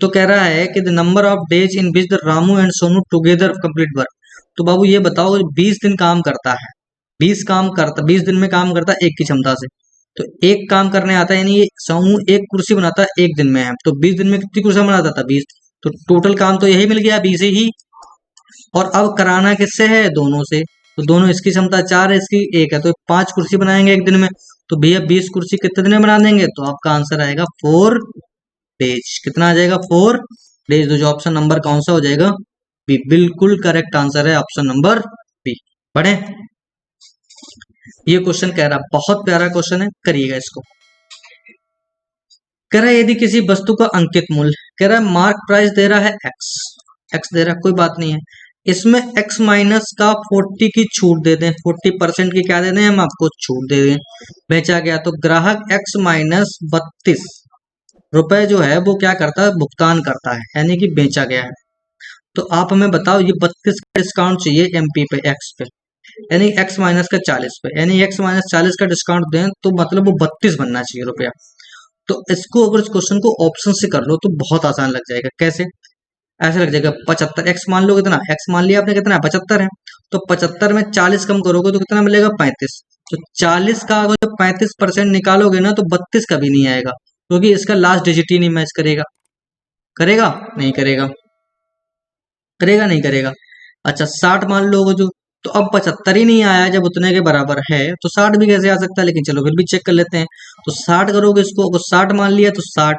तो कह रहा है कि the number of days in which the Ramu and Sonu together complete work, तो बाबू ये बताओ 20 दिन काम करता है, 20 दिन में काम करता है एक की क्षमता से, तो एक काम करने आता है, यानी ये सोमू एक कुर्सी बनाता है एक दिन में है, तो 20 दिन में कितनी कुर्सी बनाता था, 20, तो टोटल काम तो यही मिल गया 20 ही, और अब कराना किससे है, दोनों से, तो दोनों, इसकी क्षमता 4 है, इसकी 1 है, तो 5 कुर्सी बनाएंगे एक दिन में, तो भैया 20 कुर्सी कितने दिन में बना देंगे, तो आपका आंसर आएगा 4 डेज। कितना आ जाएगा, 4 डेज, तो जो ऑप्शन नंबर कौन सा हो जाएगा, बी, बिल्कुल करेक्ट आंसर है ऑप्शन नंबर बी। पढ़े, ये क्वेश्चन कह रहा बहुत प्यारा क्वेश्चन है, करिएगा इसको। कह रहा है यदि किसी वस्तु का अंकित मूल्य, कह रहा है मार्क प्राइस दे रहा है एक्स, एक्स दे रहा है, कोई बात नहीं है, इसमें x माइनस का 40 की छूट दे दें, 40% की क्या दे दें हम आपको, छूट दे दें, बेचा गया, तो ग्राहक x माइनस 32 रुपए जो है वो क्या करता है, भुगतान करता है, यानी कि बेचा गया है। तो आप हमें बताओ ये 32 का डिस्काउंट चाहिए एमपी पे, एक्स पे, यानी एक्स माइनस का 40 पे, यानी एक्स माइनस 40 का डिस्काउंट दें तो मतलब वो 32 बनना चाहिए रुपया। तो इसको अगर इस क्वेश्चन को ऑप्शन से कर लो तो बहुत आसान लग जाएगा, कैसे, ऐसे लग जाएगा 75, एक्स मान लो कितना, एक्स मान लिया आपने कितना है, 75 है, तो 75 में 40 कम करोगे तो कितना मिलेगा, 35, तो 40 का अगर 35% निकालोगे ना तो 32 का भी नहीं आएगा, क्योंकि इसका लास्ट डिजिट ही नहीं मैच करेगा। करेगा नहीं करेगा, करेगा नहीं करेगा। अच्छा 60 मान लो जो, तो अब 75 ही नहीं आया जब उतने के बराबर है तो 60 भी कैसे आ सकता है, लेकिन चलो फिर भी चेक कर लेते हैं। तो 60 करोगे इसको, अगर 60 मान लिया तो 60,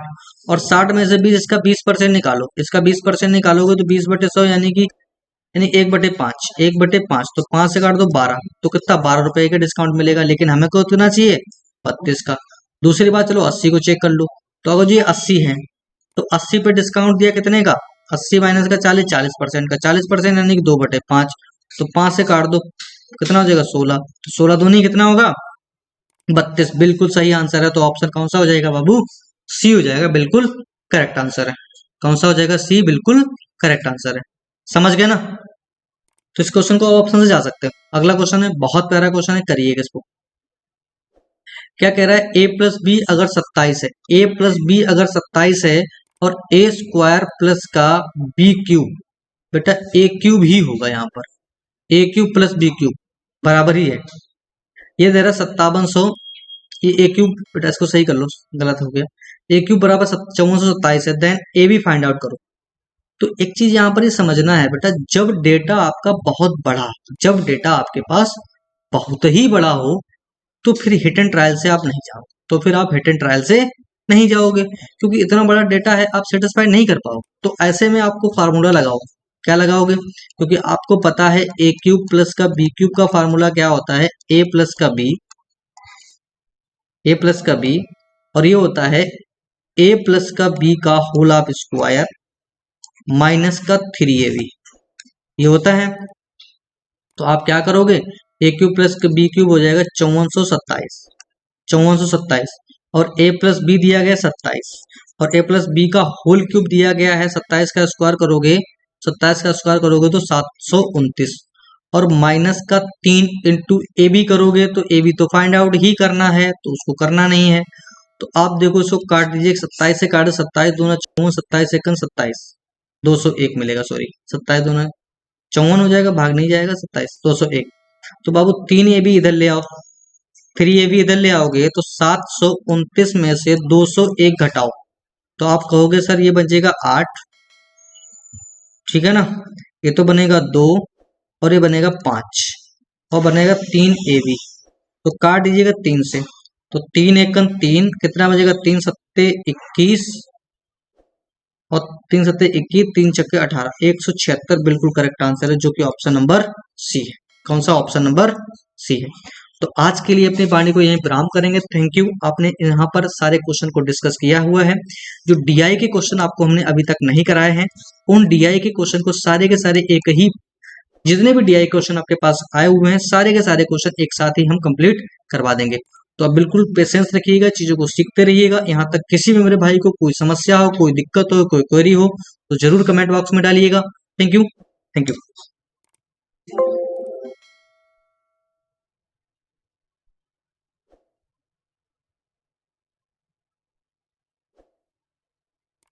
और 60 में से 20, इसका 20% निकालो, इसका 20% निकालोगे तो 20/100 यानी 1/5, 1/5 तो 5 से काट दो 12, तो कितना 12 रुपए का डिस्काउंट मिलेगा, लेकिन हमें को कितना चाहिए 32 का। दूसरी बात चलो 80 को चेक कर लो, तो अगर जी 80 है तो 80 पे डिस्काउंट दिया कितने का, 80 माइनस का 40, 40% का, 40% यानी कि 2/5, तो 5 से काट दो कितना हो जाएगा 16, तो 16 दूनी कितना होगा 32, बिल्कुल सही आंसर है। तो ऑप्शन कौन सा हो जाएगा बाबू, सी हो जाएगा, बिल्कुल करेक्ट आंसर है। कौन सा हो जाएगा, सी बिल्कुल करेक्ट आंसर है। समझ गए ना। तो इस क्वेश्चन को ऑप्शन से जा सकते हो। अगला क्वेश्चन है, बहुत प्यारा क्वेश्चन है, करिएगा इसको। क्या कह रहा है, a+b अगर 27 है, a+b अगर 27 है और a² प्लस का b³ बेटा a³ ही होगा, यहाँ पर a³ प्लस b³ बराबर ही है। ये दे रहा 5700, ये a³ बेटा इसको सही कर लो, गलत हो गया, a³ बराबर 5427 है। देन a भी फाइंड आउट करो। तो एक चीज यहाँ पर ये समझना है बेटा, जब डेटा आपका बहुत बड़ा, जब डेटा आपके पास बहुत ही बड़ा हो तो फिर हिट एंड ट्रायल से आप नहीं जाओ, तो फिर आप हिट एंड ट्रायल से नहीं जाओगे, क्योंकि इतना बड़ा डेटा है आप सेटिस्फाइड नहीं कर पाओ। तो ऐसे में आपको फार्मूला लगाओ। क्या लगाओगे, क्योंकि आपको पता है a³ प्लस का b³ का फार्मूला क्या होता है, a प्लस का b, a प्लस का b, और ये होता है a प्लस का b का होल ऑफ स्क्वायर माइनस का 3ab, ये होता है। तो आप क्या करोगे, a³ प्लस b³ हो जाएगा 5427, 5427, और a प्लस बी दिया गया 27, और a प्लस बी का होल क्यूब दिया गया है 27 का स्क्वायर करोगे, 27 का स्क्वायर करोगे तो 729, और माइनस का 3 इंटू ए बी करोगे तो ए बी तो फाइंड आउट ही करना है, तो उसको करना नहीं है। तो आप देखो इसको काट दीजिए, 27 से काटे 27 दूना 54, 27 एकन 27, 201 मिलेगा, सॉरी 27 दूना 54 हो जाएगा, भाग नहीं जाएगा, 27 201। तो बाबू 3ab इधर ले आओ, 3ab इधर ले आओगे तो 729 में से 201 घटाओ, तो आप कहोगे सर ये बचेगा 8, ठीक है ना, ये तो बनेगा 2 और ये बनेगा 5 और बनेगा 3ab, तो काट दीजिएगा 3 से, तो 3 एकन 3 कितना बचेगा, 3 सत्ते 21 और 3 सत्ते 21, 3 छक्के 18, 176 बिल्कुल करेक्ट आंसर है, जो कि ऑप्शन नंबर सी है। कौन सा, ऑप्शन नंबर सी है। तो आज के लिए अपनी वाणी को यहीं विराम करेंगे। Thank you. आपने यहाँ पर सारे क्वेश्चन को डिस्कस किया हुआ है। जो डीआई के क्वेश्चन आपको हमने अभी तक नहीं कराए हैं, उन डीआई के क्वेश्चन को सारे के सारे एक ही, जितने भी डीआई क्वेश्चन आपके पास आए हुए हैं सारे के सारे क्वेश्चन एक साथ ही हम कंप्लीट करवा देंगे। तो आप बिल्कुल पेशेंस रखिएगा, चीजों को सीखते रहिएगा। यहाँ तक किसी भी मेरे भाई को कोई समस्या हो, कोई दिक्कत हो, कोई क्वेरी हो तो जरूर कमेंट बॉक्स में डालिएगा। Thank you. Thank you.